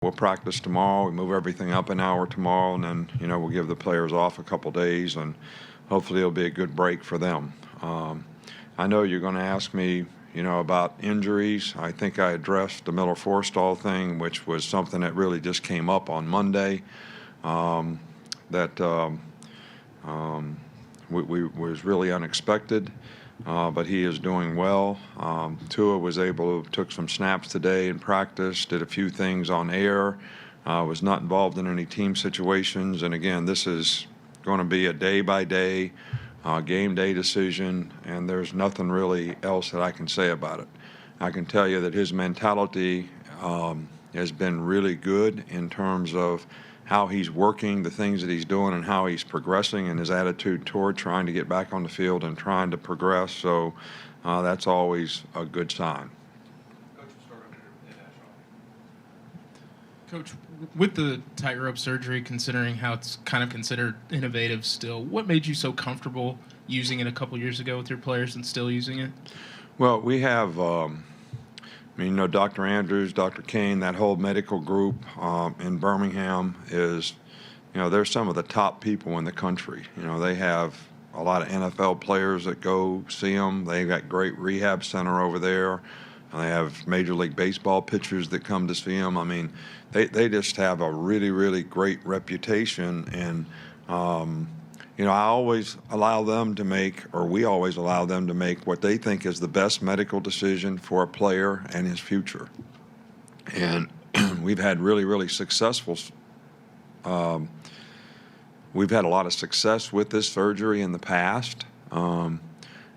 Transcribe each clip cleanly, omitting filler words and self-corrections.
We'll practice tomorrow. We move everything up an hour tomorrow, and then, we'll give the players off a couple days, and hopefully it'll be a good break for them. I know you're going to ask me, about injuries. I think I addressed the Miller Forstall thing, which was something that really just came up on Monday. That was really unexpected. But he is doing well. Tua was took some snaps today in practice, did a few things on air, was not involved in any team situations. And again, this is going to be a day-by-day, game day decision, and there's nothing really else that I can say about it. I can tell you that his mentality has been really good in terms of how he's working, the things that he's doing, and how he's progressing, and his attitude toward trying to get back on the field and trying to progress. So that's always a good sign. Coach, with the tightrope surgery, considering how it's kind of considered innovative still, what made you so comfortable using it a couple years ago with your players and still using it? Well, we have Dr. Andrews, Dr. Kane, that whole medical group in Birmingham is, they're some of the top people in the country. They have a lot of NFL players that go see them. They've got great rehab center over there. They have Major League Baseball pitchers that come to see them. I mean, they just have a really, really great reputation. And, I always allow them to make, or we always allow them to make what they think is the best medical decision for a player and his future. And we've had really, really successful we've had a lot of success with this surgery in the past. I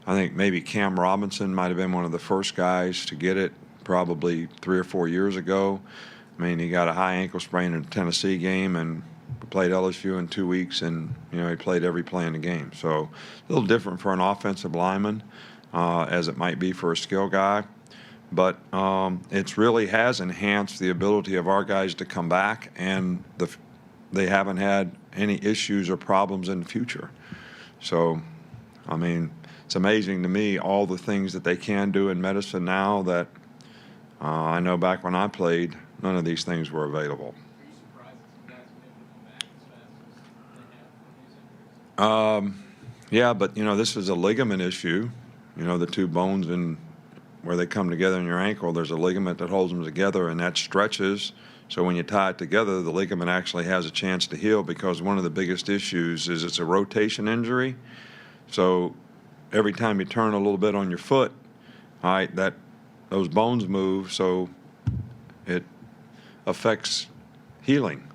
think maybe Cam Robinson might have been one of the first guys to get it probably 3 or 4 years ago. I mean, he got a high ankle sprain in a Tennessee game and played LSU in 2 weeks, and, he played every play in the game. So a little different for an offensive lineman as it might be for a skill guy. But it really has enhanced the ability of our guys to come back, and they haven't had any issues or problems in the future. So, I mean, it's amazing to me all the things that they can do in medicine now that I know back when I played, none of these things were available. Are you surprised that some guys have been able to come back as fast as they have from these injuries? Yeah, but, this is a ligament issue. The two bones where they come together in your ankle, there's a ligament that holds them together, and that stretches. So when you tie it together, the ligament actually has a chance to heal, because one of the biggest issues is it's a rotation injury. So every time you turn a little bit on your foot, all right, those bones move, so it affects healing.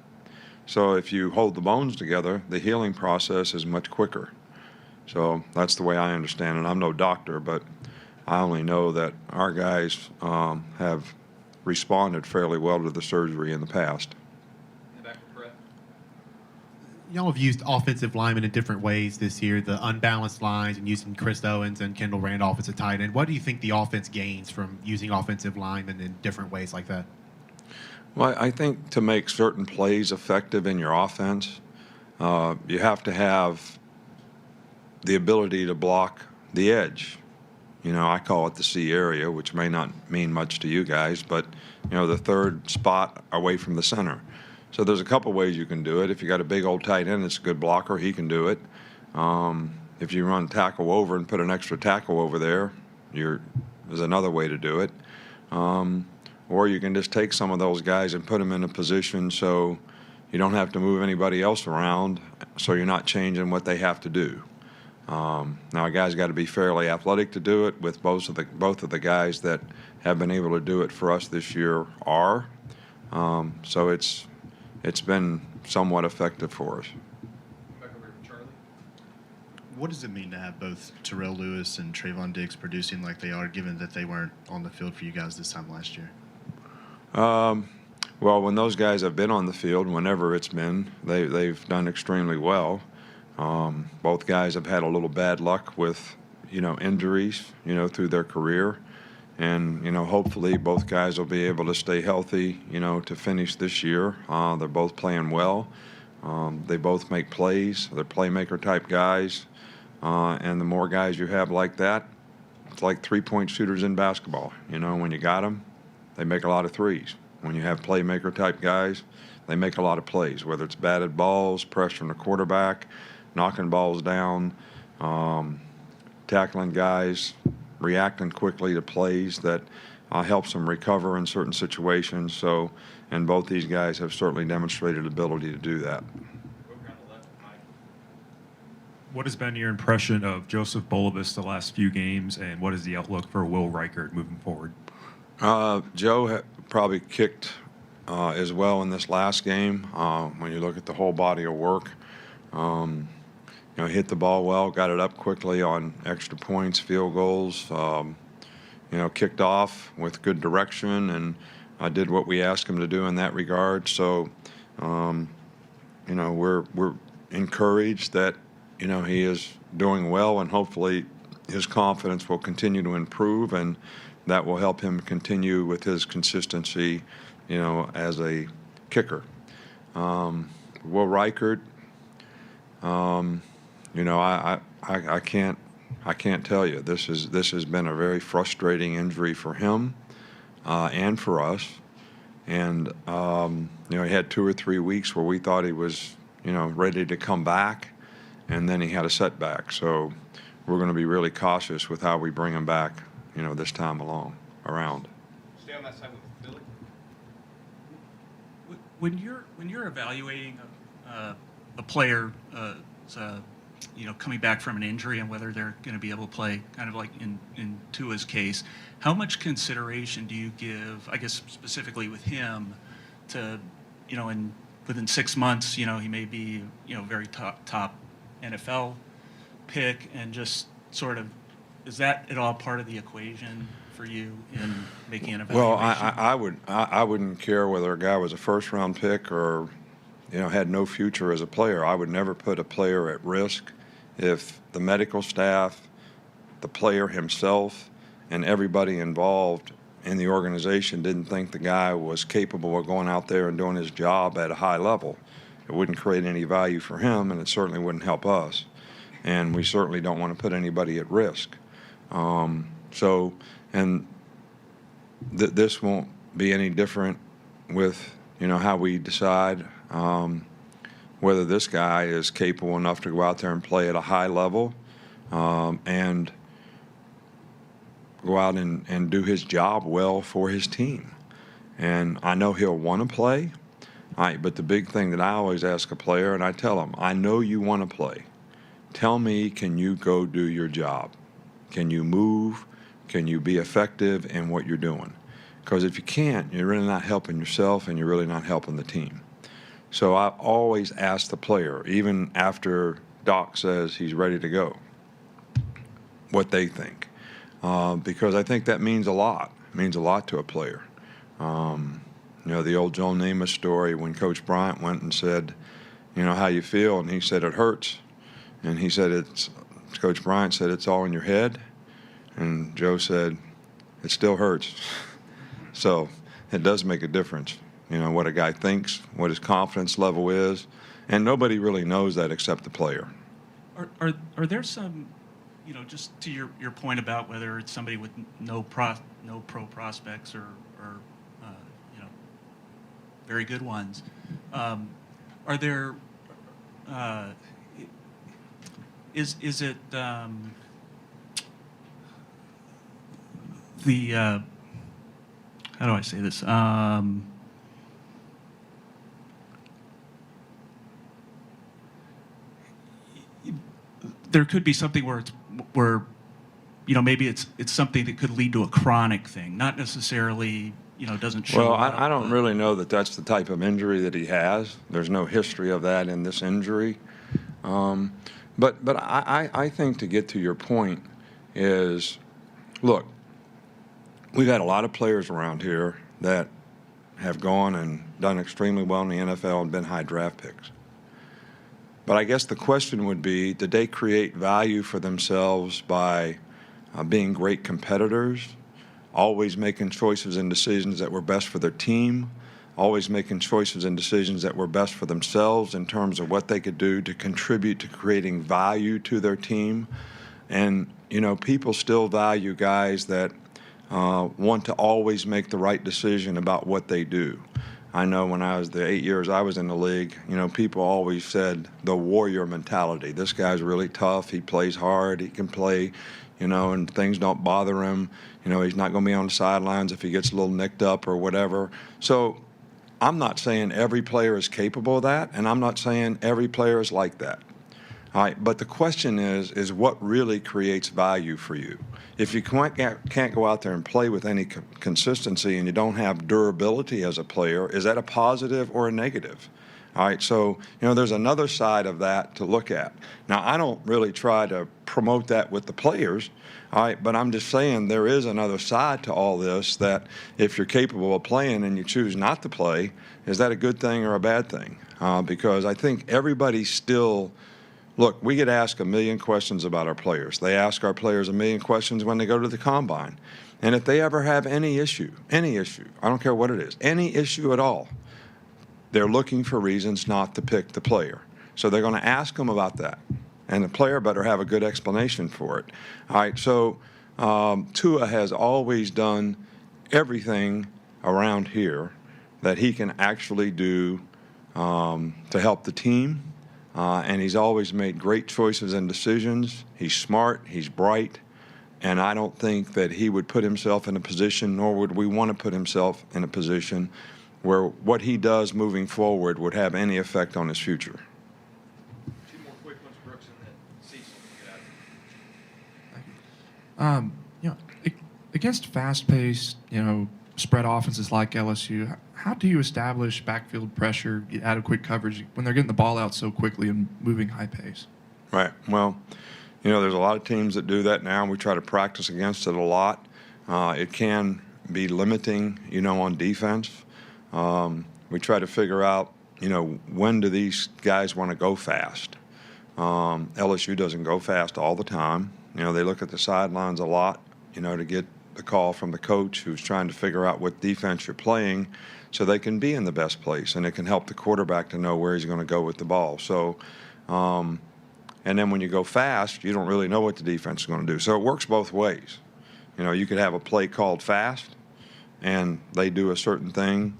So if you hold the bones together, the healing process is much quicker. So that's the way I understand it. I'm no doctor, but I only know that our guys have responded fairly well to the surgery in the past. Y'all have used offensive linemen in different ways this year, the unbalanced lines, and using Chris Owens and Kendall Randolph as a tight end. What do you think the offense gains from using offensive linemen in different ways like that? Well, I think to make certain plays effective in your offense, you have to have the ability to block the edge. I call it the C area, which may not mean much to you guys, but, the third spot away from the center. So there's a couple ways you can do it. If you got a big old tight end that's a good blocker, he can do it. If you run tackle over and put an extra tackle over there, there's another way to do it. Or you can just take some of those guys and put them in a position so you don't have to move anybody else around, so you're not changing what they have to do. Now, a guy's got to be fairly athletic to do it. With both of the guys that have been able to do it for us this year are. So it's been somewhat effective for us. Back over to Charlie. What does it mean to have both Terrell Lewis and Trayvon Diggs producing like they are, given that they weren't on the field for you guys this time last year? Well, when those guys have been on the field, whenever it's been, they've done extremely well. Both guys have had a little bad luck with, injuries, through their career. And, hopefully both guys will be able to stay healthy, to finish this year. They're both playing well. They both make plays. They're playmaker-type guys. And the more guys you have like that, it's like three-point shooters in basketball. When you got them, they make a lot of threes. When you have playmaker type guys, they make a lot of plays, whether it's batted balls, pressuring the quarterback, knocking balls down, tackling guys, reacting quickly to plays that helps them recover in certain situations. So, and both these guys have certainly demonstrated ability to do that. What has been your impression of Joseph Bolibus the last few games, and what is the outlook for Will Reichert moving forward? Joe probably kicked as well in this last game. When you look at the whole body of work, hit the ball well, got it up quickly on extra points, field goals. Kicked off with good direction, and I did what we asked him to do in that regard. So, we're encouraged that he is doing well, and hopefully his confidence will continue to improve, and that will help him continue with his consistency, as a kicker. Will Reichert, I can't tell you. This has been a very frustrating injury for him and for us. And he had 2 or 3 weeks where we thought he was ready to come back, and then he had a setback. So we're going to be really cautious with how we bring him back, this time around. Stay on that side with Billy. When you're evaluating a player, coming back from an injury and whether they're going to be able to play, kind of like in Tua's case, how much consideration do you give, I guess specifically with him, to within 6 months, he may be very top NFL pick, and just sort of, is that at all part of the equation for you in making an evaluation? Well, I wouldn't care whether a guy was a first-round pick or had no future as a player. I would never put a player at risk if the medical staff, the player himself, and everybody involved in the organization didn't think the guy was capable of going out there and doing his job at a high level. It wouldn't create any value for him, and it certainly wouldn't help us. And we certainly don't want to put anybody at risk. This won't be any different with how we decide whether this guy is capable enough to go out there and play at a high level and go out and do his job well for his team. And I know he'll want to play, but the big thing that I always ask a player, and I tell him, I know you want to play. Tell me, can you go do your job? Can you move? Can you be effective in what you're doing? Because if you can't, you're really not helping yourself, and you're really not helping the team. So I always ask the player, even after Doc says he's ready to go, what they think. Because I think that means a lot. It means a lot to a player. The old Joe Namath story when Coach Bryant went and said, how you feel? And he said, it hurts. And he said, Coach Bryant said, it's all in your head. And Joe said, it still hurts. So it does make a difference, what a guy thinks, what his confidence level is. And nobody really knows that except the player. Are there some, just to your point about whether it's somebody with no pro prospects or very good ones, are there, is it how do I say this? There could be something where maybe it's something that could lead to a chronic thing, not necessarily doesn't show. Well, up, I don't really know that that's the type of injury that he has. There's no history of that in this injury. But I think to get to your point is, look, we've had a lot of players around here that have gone and done extremely well in the NFL and been high draft picks. But I guess the question would be, did they create value for themselves by being great competitors, always making choices and decisions that were best for their team, always making choices and decisions that were best for themselves in terms of what they could do to contribute to creating value to their team? And, people still value guys that want to always make the right decision about what they do. I know when I was the 8 years I was in the league, people always said the warrior mentality. This guy's really tough. He plays hard. He can play, and things don't bother him. He's not going to be on the sidelines if he gets a little nicked up or whatever. So I'm not saying every player is capable of that, and I'm not saying every player is like that. All right, but the question is what really creates value for you? If you can't go out there and play with any consistency and you don't have durability as a player, is that a positive or a negative? All right, so, there's another side of that to look at. Now, I don't really try to promote that with the players, all right, but I'm just saying there is another side to all this, that if you're capable of playing and you choose not to play, is that a good thing or a bad thing? Because I think everybody still – look, we get asked a million questions about our players. They ask our players a million questions when they go to the combine. And if they ever have any issue, I don't care what it is, any issue at all, they're looking for reasons not to pick the player. So they're going to ask them about that. And the player better have a good explanation for it. All right, so Tua has always done everything around here that he can actually do to help the team. And he's always made great choices and decisions. He's smart, he's bright, and I don't think that he would put himself in a position, nor would we want to put himself in a position where what he does moving forward would have any effect on his future. Two more quick ones, Brooks, and then Cecil. Against fast-paced, spread offenses like LSU, how do you establish backfield pressure, get adequate coverage when they're getting the ball out so quickly and moving high pace? Right. Well, there's a lot of teams that do that now. We try to practice against it a lot. It can be limiting, on defense. We try to figure out, when do these guys want to go fast? LSU doesn't go fast all the time. They look at the sidelines a lot, to get the call from the coach who's trying to figure out what defense you're playing so they can be in the best place, and it can help the quarterback to know where he's going to go with the ball. So, and then when you go fast, you don't really know what the defense is going to do. So it works both ways. You could have a play called fast, and they do a certain thing,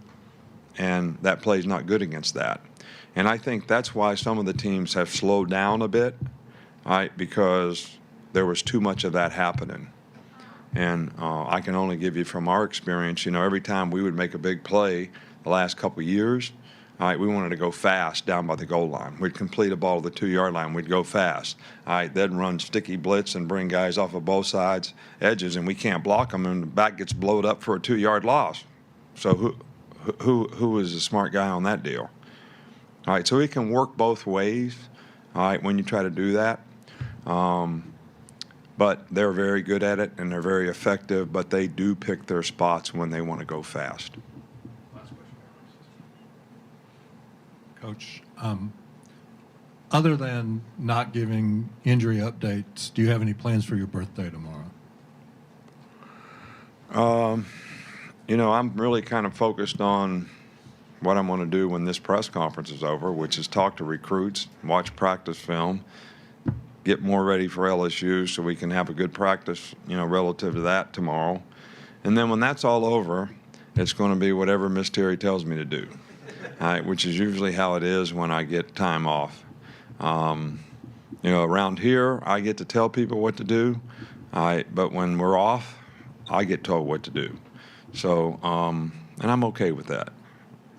and that play's not good against that. And I think that's why some of the teams have slowed down a bit, right, because there was too much of that happening. And I can only give you from our experience, every time we would make a big play the last couple of years, all right, we wanted to go fast down by the goal line. We'd complete a ball to the 2-yard line. We'd go fast. All right, then run sticky blitz and bring guys off of both sides, edges, and we can't block them, and the back gets blowed up for a 2-yard loss. So who is the smart guy on that deal? All right, so it can work both ways, all right, when you try to do that. But they're very good at it, and they're very effective, but they do pick their spots when they want to go fast. Coach, other than not giving injury updates, do you have any plans for your birthday tomorrow? I'm really kind of focused on what I'm going to do when this press conference is over, which is talk to recruits, watch practice film, get more ready for LSU so we can have a good practice, relative to that tomorrow. And then when that's all over, it's going to be whatever Miss Terry tells me to do, all right, which is usually how it is when I get time off. Around here, I get to tell people what to do, all right, but when we're off, I get told what to do. So, and I'm okay with that,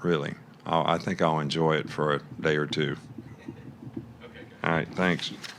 really. I think I'll enjoy it for a day or two. Okay, good. All right, thanks.